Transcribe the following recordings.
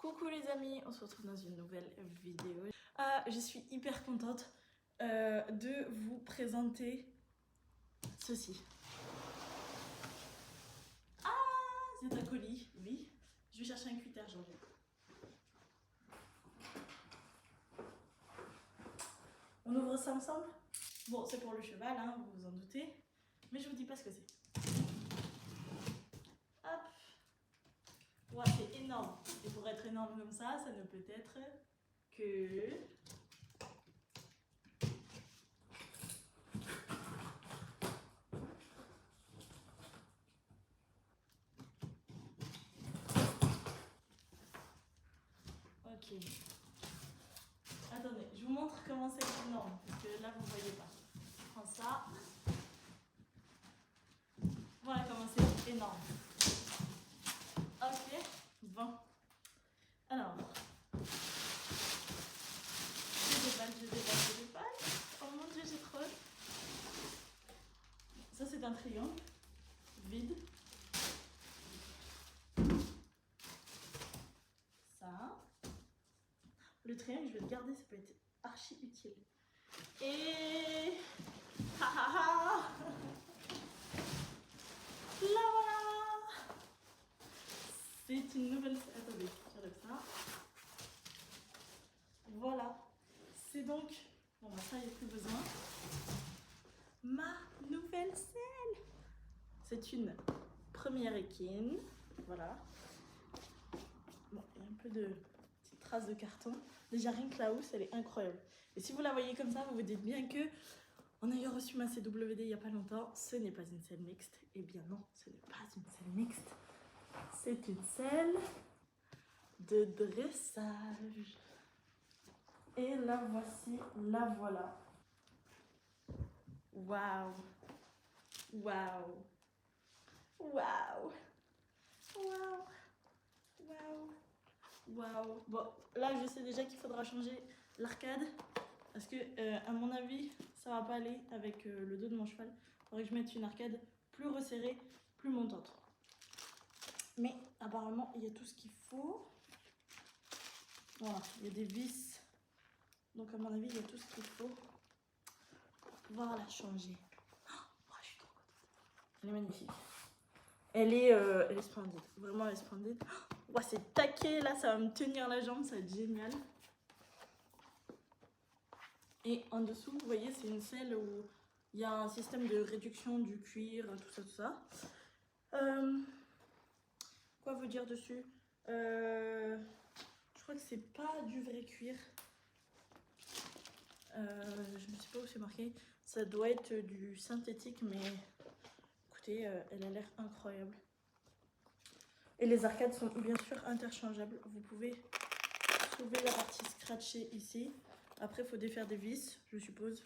Coucou les amis, on se retrouve dans une nouvelle vidéo. Je suis hyper contente de vous présenter ceci. C'est un colis, oui. Je vais chercher un cutter, j'en ai. On ouvre ça ensemble? Bon, c'est pour le cheval, hein, vous vous en doutez. Mais je vous dis pas ce que c'est. Hop. Ouais, c'est énorme. Et pour être énorme comme ça ne peut être que... Ok. Attendez, je vous montre comment c'est énorme, parce que là vous ne voyez pas. Je prends ça. Voilà comment c'est énorme. Ok, bon. Alors, je déballe. Oh mon dieu, j'ai trop hâte. Ça c'est un triangle vide. Ça. Le triangle, je vais le garder, ça peut être archi utile. Et... La voilà. C'est une nouvelle... Attendez, j'enlève ça. Voilà. C'est donc... Bon, bah ça, il n'y a plus besoin. Ma nouvelle selle. C'est une première équine. Voilà. Bon, il y a un peu de petites traces de carton. Déjà, rien que la housse, elle est incroyable. Et si vous la voyez comme ça, vous vous dites bien que, en ayant reçu ma CWD il n'y a pas longtemps, ce n'est pas une selle mixte. Eh bien non, ce n'est pas une selle mixte. C'est une selle de dressage. Et la voici, la voilà. Waouh! Waouh! Waouh! Waouh! Waouh! Waouh! Bon, là je sais déjà qu'il faudra changer l'arcade. Parce que, à mon avis, ça va pas aller avec le dos de mon cheval. Il faudrait que je mette une arcade plus resserrée, plus montante. Mais apparemment, il y a tout ce qu'il faut. Voilà, il y a des vis. Donc à mon avis, il y a tout ce qu'il faut pour pouvoir la changer. Oh, je suis trop contente. Elle est magnifique. Elle est splendide. Vraiment, elle est splendide. Oh, c'est taqué, là, ça va me tenir la jambe, ça va être génial. Et en dessous, vous voyez, c'est une selle où il y a un système de réduction du cuir, tout ça. Quoi vous dire dessus? Je crois que c'est pas du vrai cuir. Je ne sais pas où c'est marqué. Ça doit être du synthétique, mais écoutez, elle a l'air incroyable. Et les arcades sont bien sûr interchangeables. Vous pouvez trouver la partie scratchée ici. Après, il faut défaire des vis, je suppose.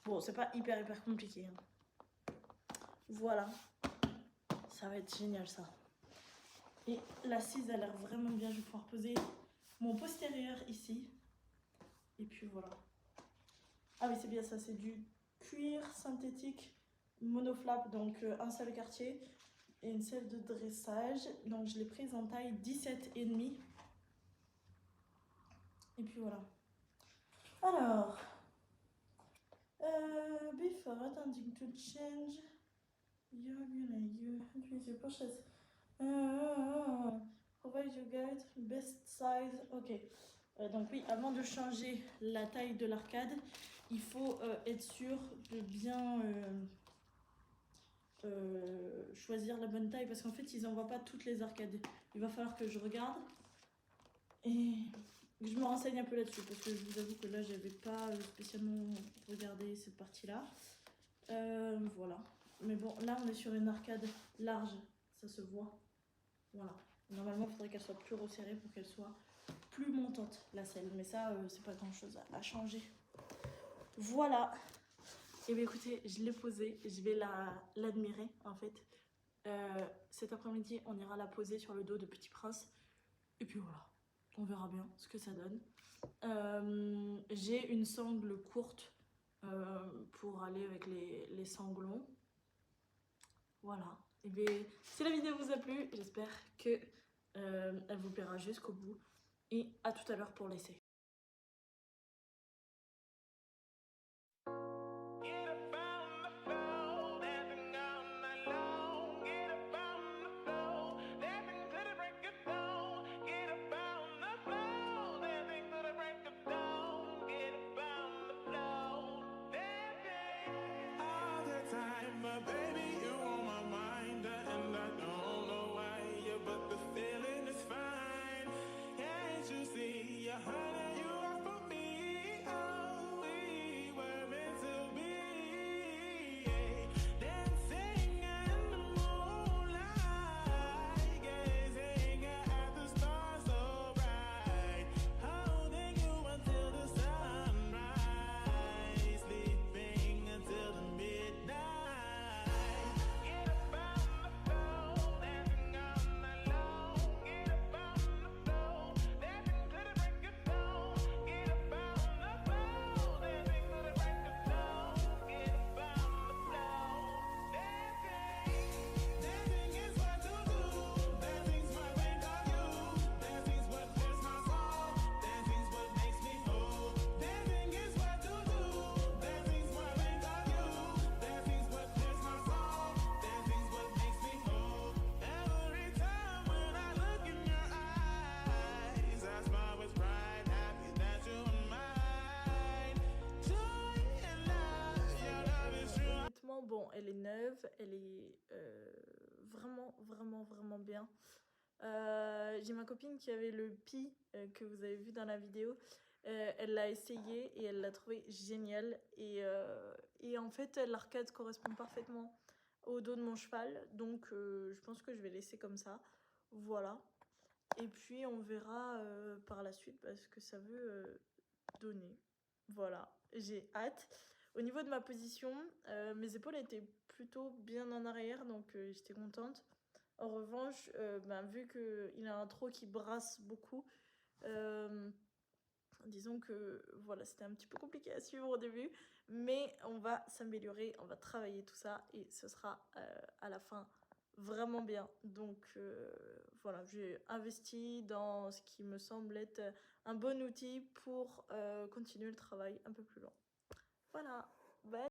Bon, c'est pas hyper compliqué. Hein. Voilà. Ça va être génial, ça. Et l'assise a l'air vraiment bien. Je vais pouvoir poser mon postérieur ici. Et puis voilà. Ah oui, c'est bien ça. C'est du cuir synthétique monoflap. Donc un seul quartier et une selle de dressage. Donc je l'ai prise en taille 17,5. Et puis voilà. Alors, before attempting to change, you're gonna use your purchase. Provide your guide, best size. Ok. Donc oui, avant de changer la taille de l'arcade, il faut être sûr de bien choisir la bonne taille parce qu'en fait, ils n'envoient pas toutes les arcades. Il va falloir que je regarde et je me renseigne un peu là-dessus parce que je vous avoue que là, j'avais pas spécialement regardé cette partie-là. Voilà. Mais bon, là, on est sur une arcade large, ça se voit. Voilà. Normalement, il faudrait qu'elle soit plus resserrée pour qu'elle soit plus montante, la selle. Mais ça, c'est pas grand-chose à changer. Voilà. Et bien écoutez, je l'ai posée. Je vais l'admirer, en fait. Cet après-midi, on ira la poser sur le dos de Petit Prince. Et puis voilà. On verra bien ce que ça donne. J'ai une sangle courte pour aller avec les sanglons. Voilà. Et bien, si la vidéo vous a plu, j'espère que elle vous plaira jusqu'au bout. Et à tout à l'heure pour l'essai. Bon, elle est neuve, elle est vraiment bien. J'ai ma copine qui avait le Pi que vous avez vu dans la vidéo. Elle l'a essayé et elle l'a trouvé génial. Et en fait, l'arcade correspond parfaitement au dos de mon cheval. Donc, je pense que je vais laisser comme ça. Voilà. Et puis, on verra par la suite parce que ça veut donner. Voilà, j'ai hâte. Au niveau de ma position, mes épaules étaient plutôt bien en arrière, donc j'étais contente. En revanche, vu qu'il a un trot qui brasse beaucoup, disons que voilà, c'était un petit peu compliqué à suivre au début, mais on va s'améliorer, on va travailler tout ça et ce sera à la fin vraiment bien. Donc voilà, j'ai investi dans ce qui me semble être un bon outil pour continuer le travail un peu plus long. Voilà, bye.